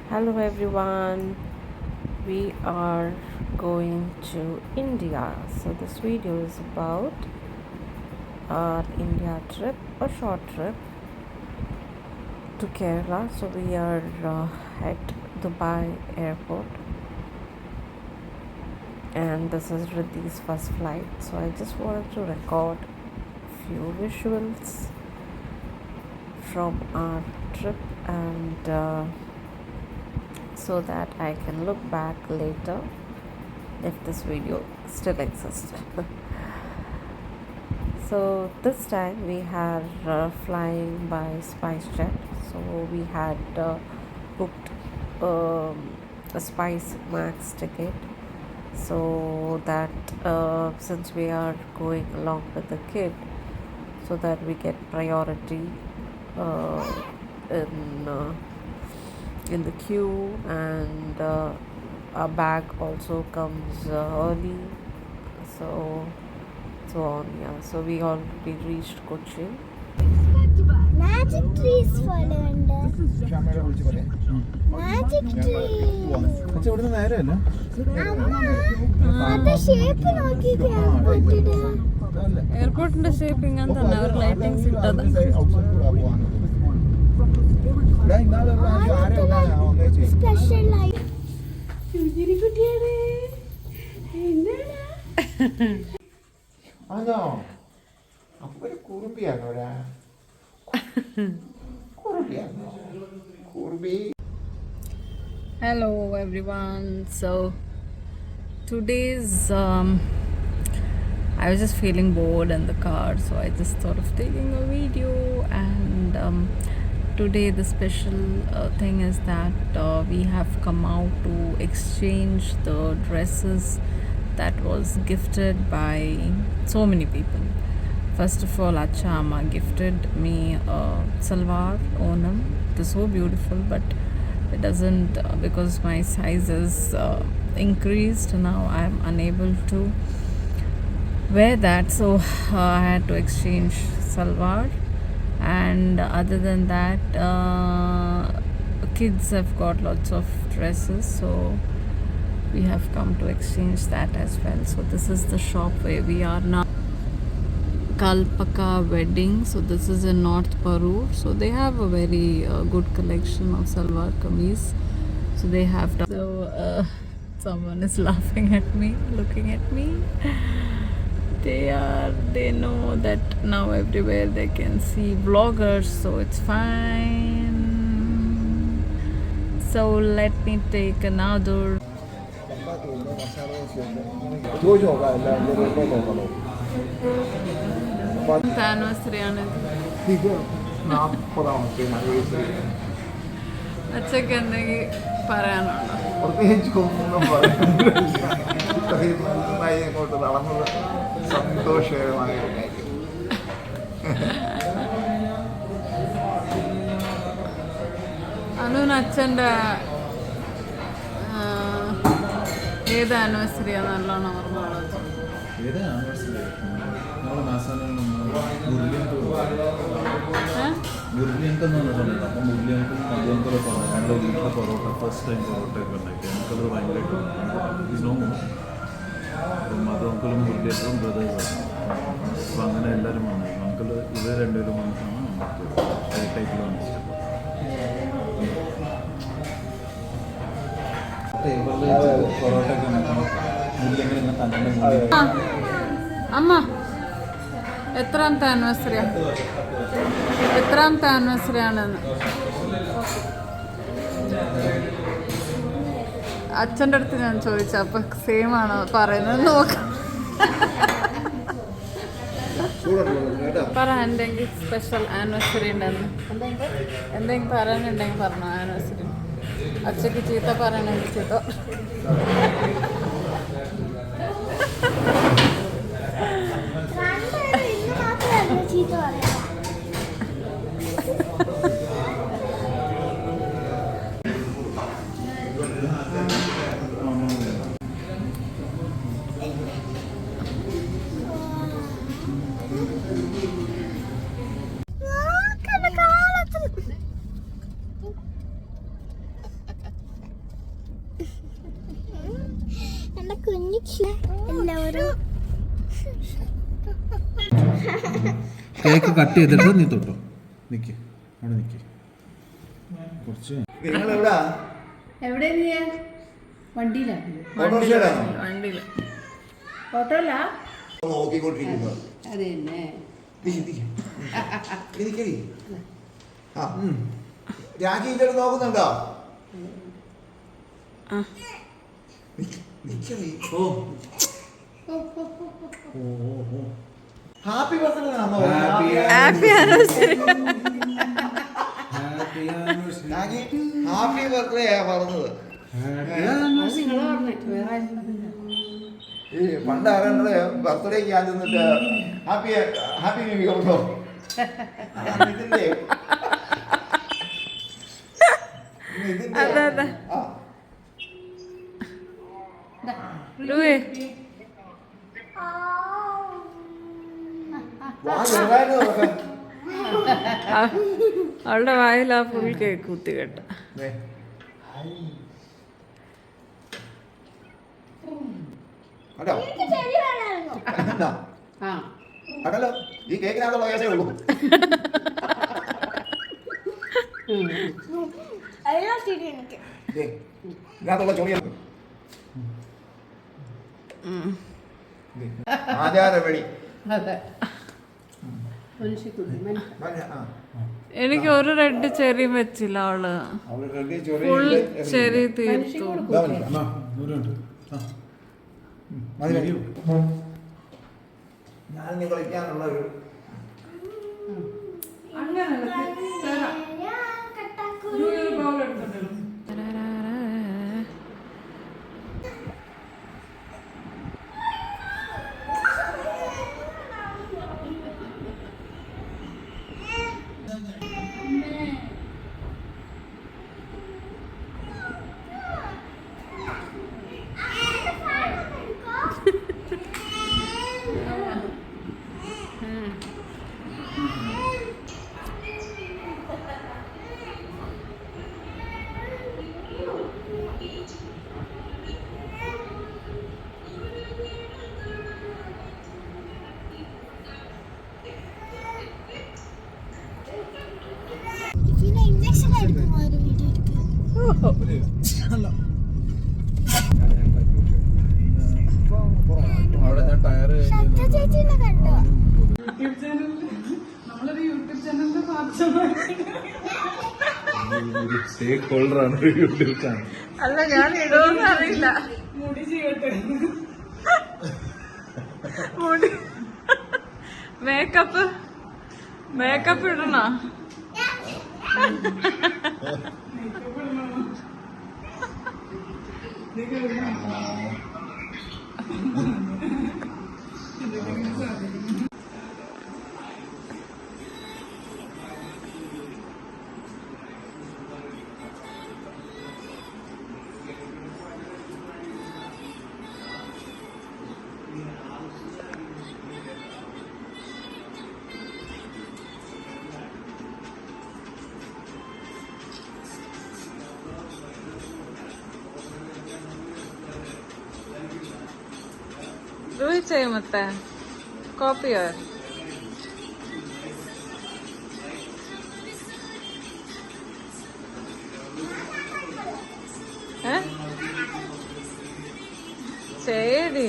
Hello everyone, we are going to India. So, this video is about our India trip, a short trip to Kerala. So, we are at Dubai airport, and this is Riddhi's first flight. So, I just wanted to record few visuals from our trip and so that I can look back later if this video still exists. So this time we are flying by SpiceJet. So we had booked a Spice Max ticket, so that since we are going along with the kid, so that we get priority uh, in in the queue, and our bag also comes early, so on. Yeah, so we already reached Kochi. Magic trees follow. Magic tree. എയർപോർട്ടിന്റെ shape ഇങ്ങനെ തന്നെ അവർ lightings ഇട്ടത്. Special light. ആണോ? അപ്പൊ ഒരു കുറുമ്പിയാണോടാ? കുറുമ്പിയാണോ? കുറുമ്പി. Hello everyone. So today's I was just feeling bored in the car, so I just thought of taking a video. And today the special thing is that we have come out to exchange the dresses that was gifted by so many people. First of all, Acha Amma gifted me a salwar Onam. It is so beautiful, but it doesn't because my size is increased now. I am unable to wear that, so I had to exchange salwar. And other than that, kids have got lots of dresses, so we have come to exchange that as well. So this is the shop where we are now. Kalpaka Wedding. So this is in North Parur. So they have a very good collection of salwar kameez. So they have someone is laughing at me, looking at me. They know that now everywhere they can see vloggers, so it's fine. So let me take another. Anniversary ആണ് ഇത് 40-ാമത്തെ അച്ഛക്ക് എന്തെങ്കിലും പറയാനുണ്ടോ? പ്രത്യേകിച്ച് ഒന്നും പറയാനില്ല. ഇത്രയും നന്നായി അങ്ങോട്ട് നടന്നത് സന്തോഷകരമായ ഒരു കാര്യം. അനുവിന് അച്ഛൻ്റെ ഏത് ആനിവേഴ്സറിയാണ് നല്ലോണം ഓർമ്മയുള്ളത്? ഏത് ആനിവേഴ്സറി? നമ്മൾ മാസാനം മുരളിയങ്കെന്ന് പറഞ്ഞിട്ടുണ്ട്. അപ്പം മുരളിയങ്കും മധുവങ്കലും പറഞ്ഞു ഞങ്ങളുടെ വീട്ടിലെ പൊറോട്ട ഫസ്റ്റ് ടൈം പൊറോട്ടയൊക്കെ ഉണ്ടാക്കി. എനിക്കത് ഭയങ്കരമായിട്ട് സ്നോമോ അപ്പം മധുവങ്കലും മുരളിയങ്കും ബ്രദേഴ്സാണ്. അപ്പം അങ്ങനെ എല്ലാവരും വന്നിരുന്നു. അങ്കിൾ ഇവർ രണ്ടുപേരും വന്നിട്ടാണ് നമുക്ക് ടൈപ്പിൽ വന്നിട്ട് പൊറോട്ടയൊക്കെ മുരളിയങ്കൽ ഇങ്ങനെ തന്നെ. അമ്മ എത്രാമത്തെ ആനിവേഴ്സറിയാണ്? എത്രാമത്തെ ആനിവേഴ്സറിയാണെന്ന് അച്ഛൻ്റെ അടുത്ത് ഞാൻ ചോദിച്ചു. അപ്പം സെയിം ആണോ പറയുന്നത് നോക്കാം. പറ എന്തെങ്കിലും സ്പെഷ്യൽ ആനിവേഴ്സറി ഉണ്ടെന്ന്. എന്തെങ്കിലും പറയാനുണ്ടെങ്കിൽ പറഞ്ഞോ. ആനിവേഴ്സറി അച്ഛക്ക് ചീത്ത പറയണമെങ്കിൽ ചീത്ത. കുഞ്ഞു എല്ലാവരും കേക്ക് കട്ട് ചെയ്തിട്ട് നീ തൊട്ടോ. നിക്ക് അവിടെ നിക്ക്. കുറച്ച് നിങ്ങൾ എവിടാ? എവിടെ വണ്ടിയിലാണ്. ഓട്ടോറിക്ഷയിലാണോ? വണ്ടിയില് ഓട്ടോല്ല. നോക്കിക്കൊണ്ടിരിക്കുന്നു. അത് തന്നെ. ആ രാഖി ഇങ്ങോട്ട് നോക്കുന്നുണ്ടോ? Happy birthday happy anniversary. Happy birthday പറഞ്ഞത്. ഈ പണ്ട് ആരണ്ടത് ബർത്ത്ഡേക്ക് ഞാൻ ചെന്നിട്ട് ഹാപ്പി ഹാപ്പി ന്യൂ ഇയർ ഉണ്ടോ? ഇതിന്റെ അതെ അതെ. ലൂയി അവളുടെ വായിൽ ആ ഫുൾ കേക്ക് കുത്തി കേട്ട. അതല്ലോ ഈ കേക്കിനകത്തുള്ള കേസേ ഉള്ളൂ. ഇതിനകത്തുള്ള ചൊറിയാണ് ആചാരവഴി. എനിക്ക് ഒരു റെഡ് ചെറിയും വെച്ചില്ല അവള്. ഫുൾ ചെറി തീർത്തു. ഞാൻ നീ കളിക്കാനുള്ള ഒരു ഇഞ്ചക്ഷൻ എടുക്കുമോ ഒരു വീഡിയോ അവിടെ ഞാൻ ടയർ ചേച്ചിനെ കണ്ടോ? സ്റ്റേക്ക് ഹോൾഡറാണ് യൂട്യൂബ് ചാനൽ. അല്ല ഞാൻ ഇടുമെന്ന് അറിയില്ല. മുടി മേക്കപ്പ് ഇടണോ? ರೂಹಿ चाहिए ಮತ್ತೆ ಕಾಪಿ ശരി.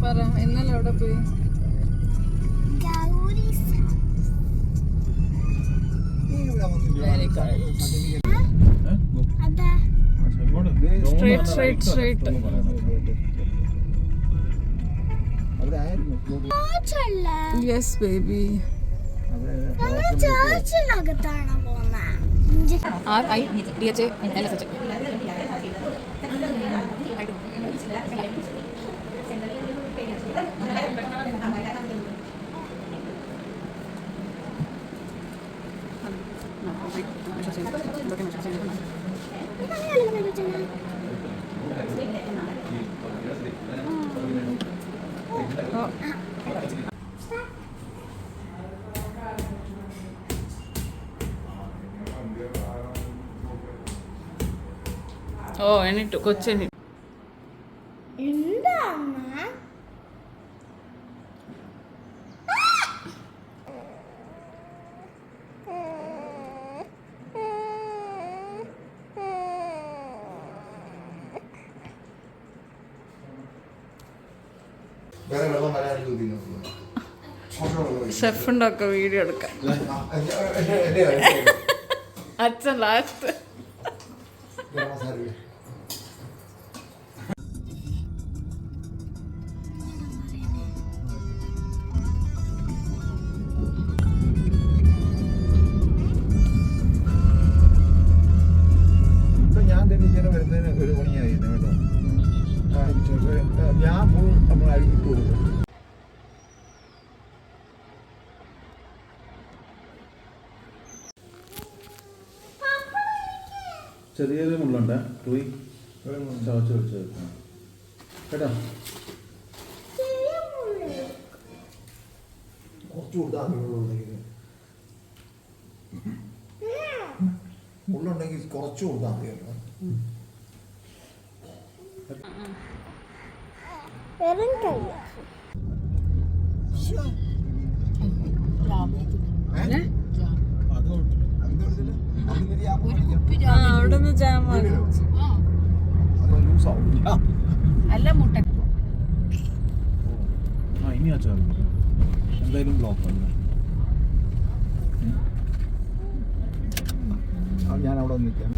പറ ഇന്നലെ എവിടെ പോയി? Very good. അതാ സ്ട്രേറ്റ് അവിടെ ആയിരുന്നു ചോച്ചല്ല യെസ് ബേബി. ഞങ്ങൾ ചോച്ചിനകത്താണ് പോകുന്നത്. ഓ എണീറ്റു കൊച്ചെണി. എന്താ അമ്മ? വേറെ വെള്ളം വരാൻ ഷെഫിൻ്റെ ഒക്കെ വീഡിയോ എടുക്കാൻ. അച്ഛൻ ലാസ്റ്റ്. ഞാൻ തന്നെ ഇങ്ങനെ വരുന്നതിന് 1 മണിയായി കേട്ടോ. ഞാൻ ഫുൾ നമ്മൾ അഴുകിട്ട് പോകും. ചെറിയൊരു മുള്ളുണ്ട് പോയി ചവച്ച് വെച്ച് കേട്ടോ. കുറച്ച് കൊടുത്താൽ മുള്ളുണ്ടെങ്കിൽ കുറച്ച് കൊടുത്താൽ മതി കേട്ടോ. വെറും കൈ. അവിടെ നിന്ന് ജാം അല്ല മുട്ട. ഇനി ആ ചേർന്നു എന്തായാലും ബ്ലോക്ക് അല്ല. ഞാൻ അവിടെ നിൽക്കാം.